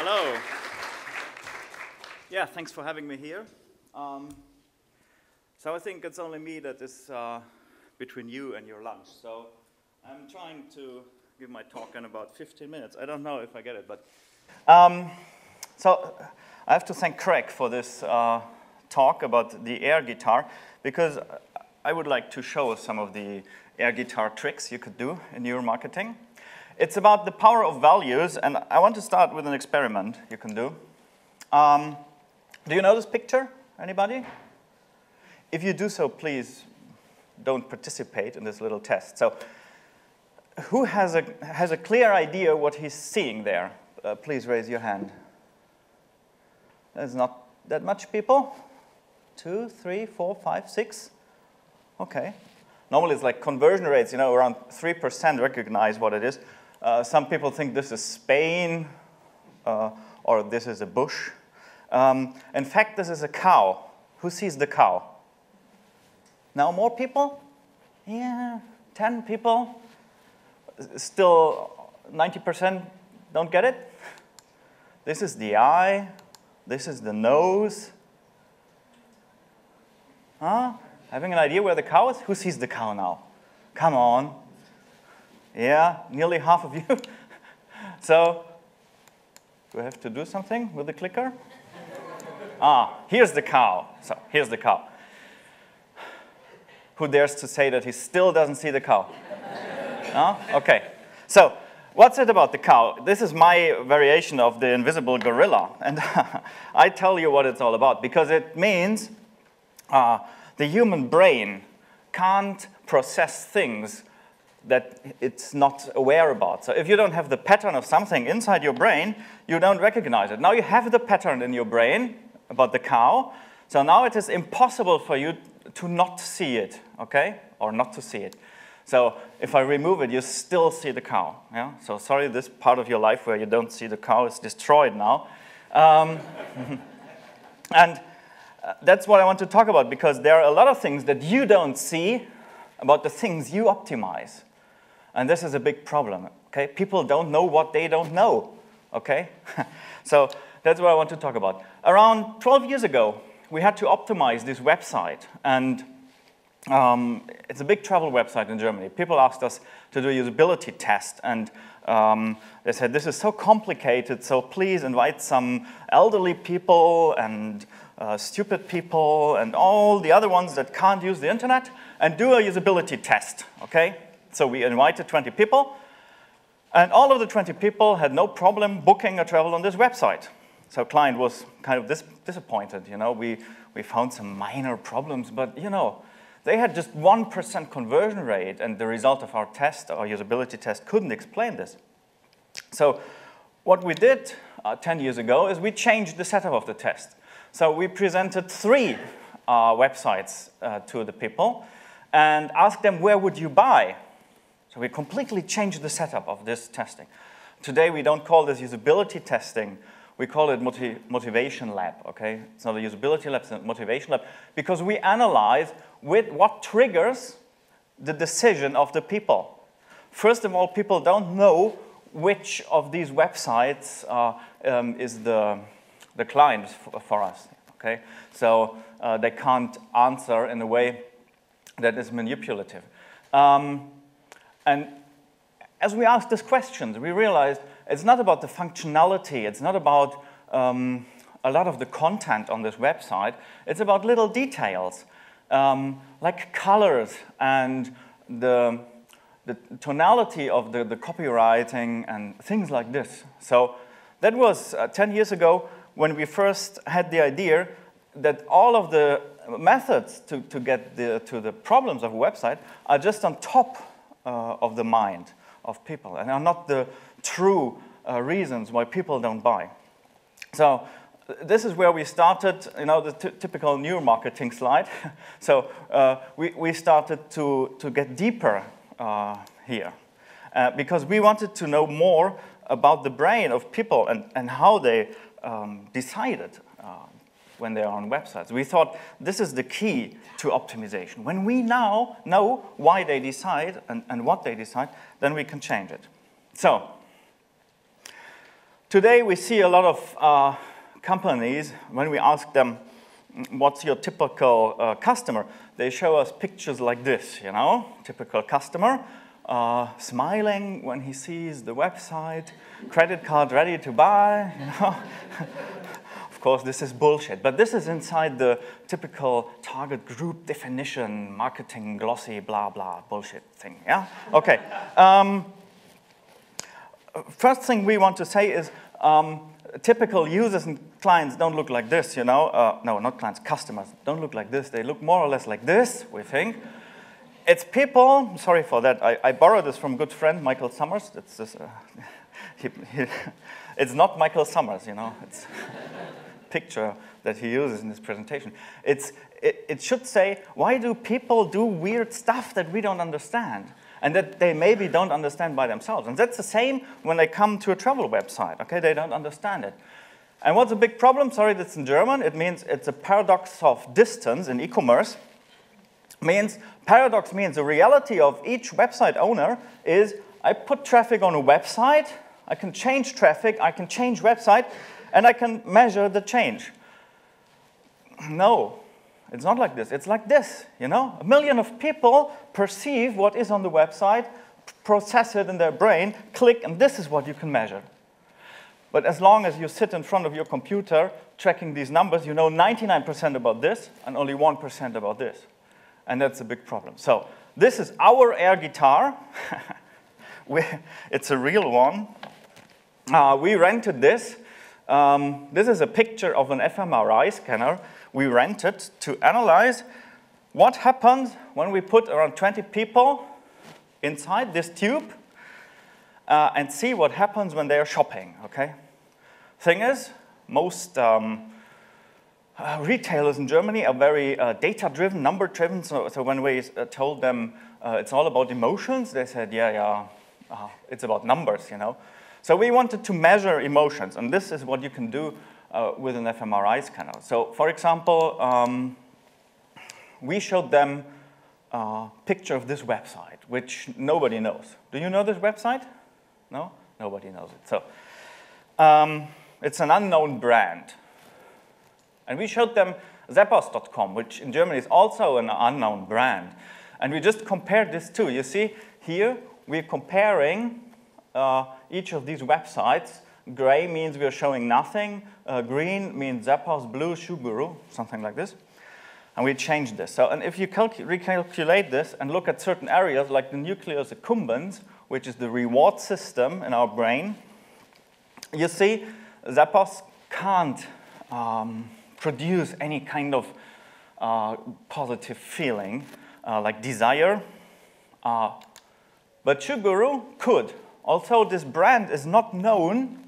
Hello. Yeah, thanks for having me here. So I think it's only me that is between you and your lunch. So I'm trying to give my talk in about 15 minutes. I don't know if I get it, but so I have to thank Craig for this talk about the air guitar, because I would like to show some of the air guitar tricks you could do in your marketing. It's about the power of values, and I want to start with an experiment you can do. Do you know this picture? Anybody? If you do so, please don't participate in this little test. So, who has a clear idea what he's seeing there? Please raise your hand. There's not that much people. 2, 3, 4, 5, 6. Okay. Normally it's like conversion rates, you know, around 3% recognize what it is. Some people think this is Spain, or this is a bush. In fact, this is a cow. Who sees the cow? Now more people? Yeah, 10 people. Still 90% don't get it. This is the eye. This is the nose. Huh? Having an idea where the cow is? Who sees the cow now? Come on. Yeah, nearly half of you. So, do I have to do something with the clicker? Here's the cow. So, here's the cow. Who dares to say that he still doesn't see the cow? Okay. So, what's it about the cow? This is my variation of the invisible gorilla. And I tell you what it's all about, because it means the human brain can't process things that it's not aware about. So if you don't have the pattern of something inside your brain, you don't recognize it. Now you have the pattern in your brain about the cow, so now it is impossible for you to not see it, okay? Or not to see it. So if I remove it, you still see the cow. Yeah? So sorry, this part of your life where you don't see the cow is destroyed now. And that's what I want to talk about, because there are a lot of things that you don't see about the things you optimize. And this is a big problem, okay? People don't know what they don't know, okay? So that's what I want to talk about. Around 12 years ago, we had to optimize this website. And it's a big travel website in Germany. People asked us to do a usability test. And they said, this is so complicated, so please invite some elderly people and stupid people and all the other ones that can't use the internet and do a usability test, okay? So we invited 20 people, and all of the 20 people had no problem booking a travel on this website. So client was kind of disappointed, you know. We found some minor problems, but, you know, they had just 1% conversion rate, and the result of our test, our usability test, couldn't explain this. So what we did 10 years ago is we changed the setup of the test. So we presented 3 websites to the people and asked them, where would you buy? So we completely changed the setup of this testing. Today we don't call this usability testing, we call it motivation lab, okay? It's not a usability lab, it's a motivation lab, because we analyze with what triggers the decision of the people. First of all, people don't know which of these websites is the client for us, okay? So they can't answer in a way that is manipulative. And as we asked these questions, we realized it's not about the functionality, it's not about a lot of the content on this website, it's about little details, like colors and the tonality of the copywriting and things like this. So that was 10 years ago when we first had the idea that all of the methods to get to the problems of a website are just on top of the mind of people and are not the true reasons why people don't buy. So this is where we started, you know, the typical new marketing slide. So we started to get deeper here because we wanted to know more about the brain of people and how they decided when they are on websites. We thought this is the key to optimization. When we now know why they decide and what they decide, then we can change it. So Today we see a lot of companies, when we ask them, what's your typical customer? They show us pictures like this, you know, typical customer, smiling when he sees the website, credit card ready to buy, you know. Of course, this is bullshit, but this is inside the typical target group definition, marketing, glossy, blah, blah, bullshit thing, yeah? Okay. First thing we want to say is typical users and clients don't look like this, you know. No, not clients, customers don't look like this. They look more or less like this, we think. It's people, sorry for that, I borrowed this from a good friend, Michael Summers. It's, this, it's not Michael Summers, you know. It's a picture that he uses in his presentation. It should say, why do people do weird stuff that we don't understand? And that they maybe don't understand by themselves. And that's the same when they come to a travel website, okay? They don't understand it. And what's a big problem? Sorry, that's in German. It means it's a paradox of distance in e-commerce. Paradox means the reality of each website owner is I put traffic on a website, I can change traffic, I can change website, and I can measure the change. No. It's not like this. It's like this, you know? 1 million of people perceive what is on the website, process it in their brain, click, and this is what you can measure. But as long as you sit in front of your computer tracking these numbers, you know 99% about this and only 1% about this. And that's a big problem. So this is our air guitar. It's a real one. We rented this. This is a picture of an fMRI scanner we rented to analyze what happens when we put around 20 people inside this tube and see what happens when they are shopping, okay? Thing is, most retailers in Germany are very data-driven, number-driven, so when we told them it's all about emotions, they said, yeah, it's about numbers, you know? So we wanted to measure emotions, and this is what you can do with an fMRI scanner. So, for example, we showed them a picture of this website, which nobody knows. Do you know this website? No? Nobody knows it. So, it's an unknown brand. And we showed them Zappos.com, which in Germany is also an unknown brand. And we just compared these two. You see, here we're comparing each of these websites. Gray means we're showing nothing. Green means Zappos, blue, Shoe Guru, something like this. And we changed this. So, and if you recalculate this and look at certain areas like the nucleus accumbens, which is the reward system in our brain, you see Zappos can't produce any kind of positive feeling like desire, but Shoe Guru could. Although this brand is not known,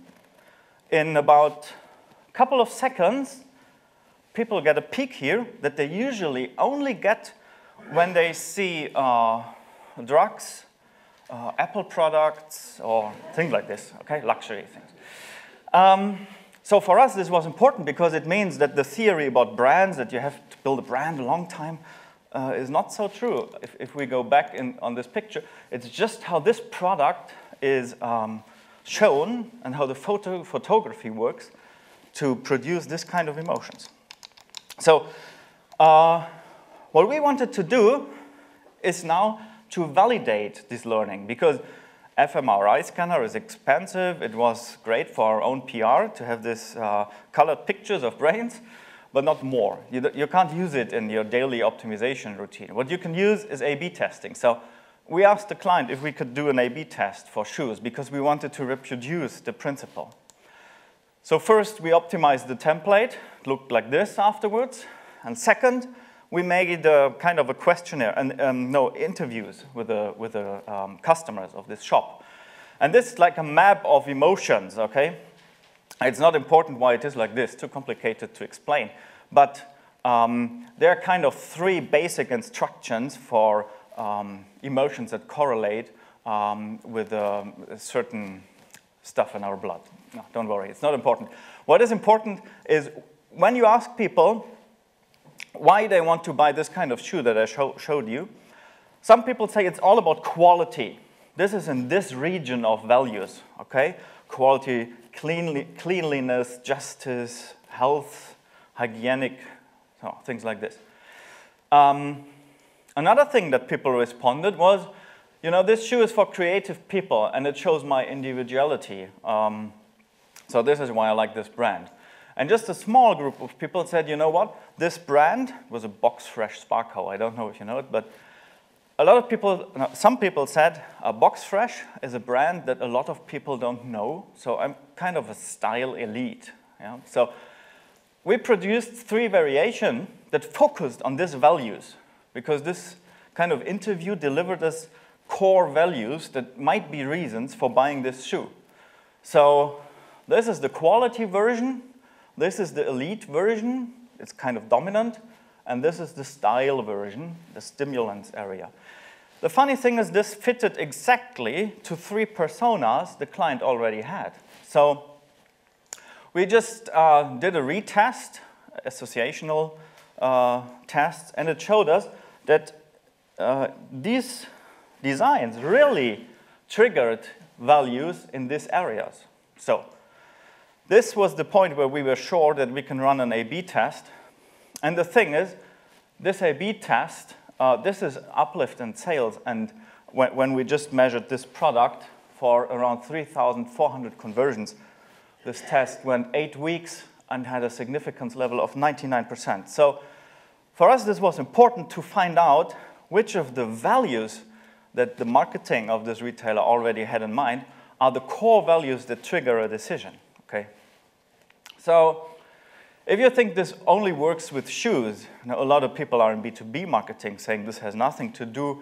in about a couple of seconds, people get a peek here that they usually only get when they see drugs, Apple products, or things like this, okay, luxury things. So for us, this was important because it means that the theory about brands, that you have to build a brand a long time, is not so true. If we go back on this picture, it's just how this product is shown and how the photography works to produce this kind of emotions. So what we wanted to do is now to validate this learning, because fMRI scanner is expensive. It was great for our own PR to have this colored pictures of brains, but not more. You can't use it in your daily optimization routine. What you can use is A/B testing. So we asked the client if we could do an A/B test for shoes because we wanted to reproduce the principle. So first, we optimized the template. It looked like this afterwards. And second, we made a kind of a questionnaire and interviews with the customers of this shop. And this is like a map of emotions, okay? It's not important why it is like this, too complicated to explain. But there are kind of 3 basic instructions for emotions that correlate with certain stuff in our blood. No, don't worry, it's not important. What is important is when you ask people why they want to buy this kind of shoe that I showed you, some people say it's all about quality. This is in this region of values, okay? Quality, cleanliness, justice, health, hygienic, things like this. Another thing that people responded was, this shoe is for creative people, and it shows my individuality. So this is why I like this brand. And just a small group of people said, you know what? This brand was a Box Fresh Sparko. I don't know if you know it, but some people said Box Fresh is a brand that a lot of people don't know. So I'm kind of a style elite. Yeah? So we produced 3 variations that focused on these values, because this kind of interview delivered us core values that might be reasons for buying this shoe. So this is the quality version, this is the elite version, it's kind of dominant, and this is the style version, the stimulants area. The funny thing is this fitted exactly to 3 personas the client already had. So we just did a retest, associational tests, and it showed us that these designs really triggered values in these areas. So this was the point where we were sure that we can run an A/B test. And the thing is, this A/B test, this is uplift in sales. And when we just measured this product for around 3,400 conversions, this test went 8 weeks and had a significance level of 99%. So for us, this was important to find out which of the values that the marketing of this retailer already had in mind are the core values that trigger a decision. Okay? So if you think this only works with shoes, a lot of people are in B2B marketing saying this has nothing to do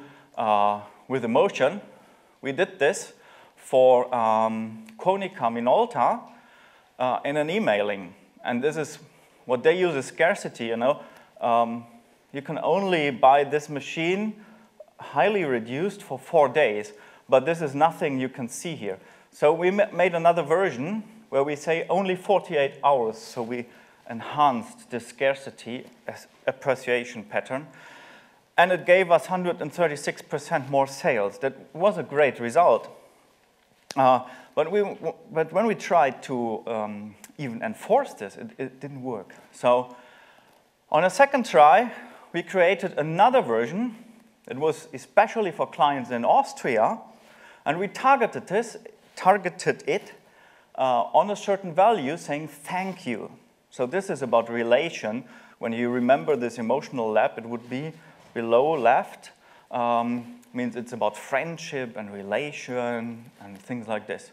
with emotion. We did this for Konica Minolta in an emailing. And this is what they use is scarcity, You can only buy this machine highly reduced for 4 days, but this is nothing you can see here. So we made another version where we say only 48 hours, so we enhanced the scarcity appreciation pattern, and it gave us 136% more sales. That was a great result. But when we tried to even enforce this, it didn't work. So on a second try, we created another version. It was especially for clients in Austria, and we targeted it on a certain value, saying thank you. So this is about relation. When you remember this emotional lab, it would be below left. Means it's about friendship and relation and things like this.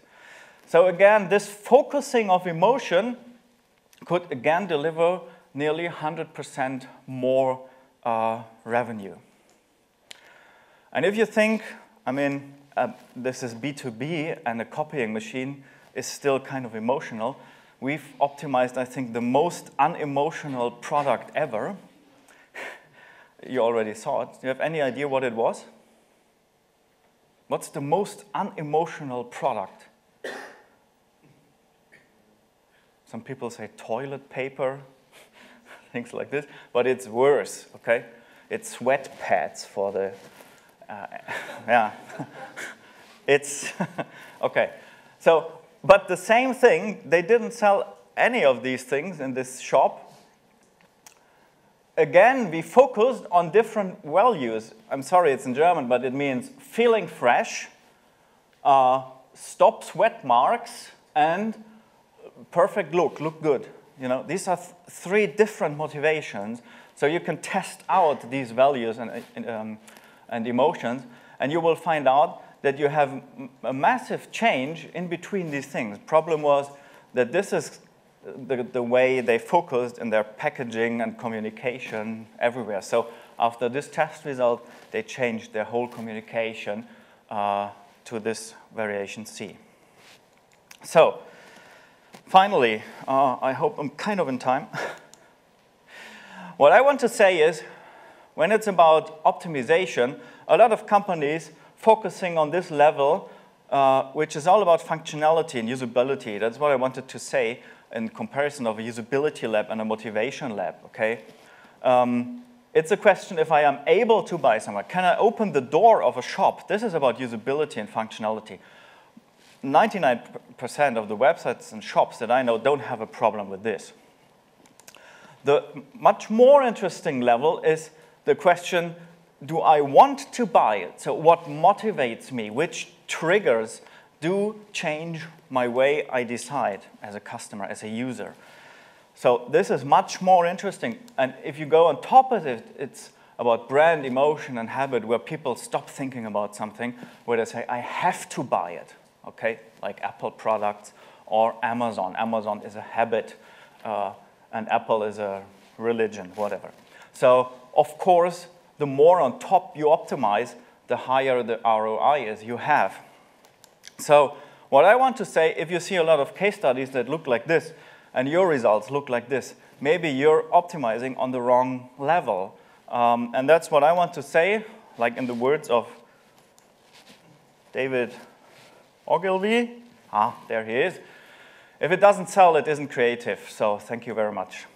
So again, this focusing of emotion could again deliver nearly 100% more revenue. And if you think, this is B2B and a copying machine is still kind of emotional, we've optimized, I think, the most unemotional product ever. You already saw it. Do you have any idea what it was? What's the most unemotional product? Some people say toilet paper, things like this, but it's worse, okay? It's sweat pads for the, yeah. It's, okay. So, but the same thing, they didn't sell any of these things in this shop. Again, we focused on different values. I'm sorry, it's in German, but it means feeling fresh, stop sweat marks, and perfect look good. These are 3 different motivations. So you can test out these values and emotions, and you will find out that you have a massive change in between these things. Problem was that this is the way they focused in their packaging and communication everywhere. So after this test result, they changed their whole communication to this variation C. So finally, I hope I'm kind of in time. What I want to say is, when it's about optimization, a lot of companies focusing on this level, which is all about functionality and usability. That's what I wanted to say in comparison of a usability lab and a motivation lab, okay? It's a question if I am able to buy somewhere. Can I open the door of a shop? This is about usability and functionality. 99% of the websites and shops that I know don't have a problem with this. The much more interesting level is the question, do I want to buy it? So what motivates me? Which triggers do change my way I decide as a customer, as a user? So this is much more interesting. And if you go on top of it, it's about brand, emotion, and habit, where people stop thinking about something, where they say, I have to buy it, okay? Like Apple products or Amazon. Amazon is a habit, and Apple is a religion, whatever. So, of course, the more on top you optimize, the higher the ROI is you have. So, what I want to say, if you see a lot of case studies that look like this, and your results look like this, maybe you're optimizing on the wrong level. And that's what I want to say, like in the words of David Ogilvy. There he is. If it doesn't sell, it isn't creative. So thank you very much.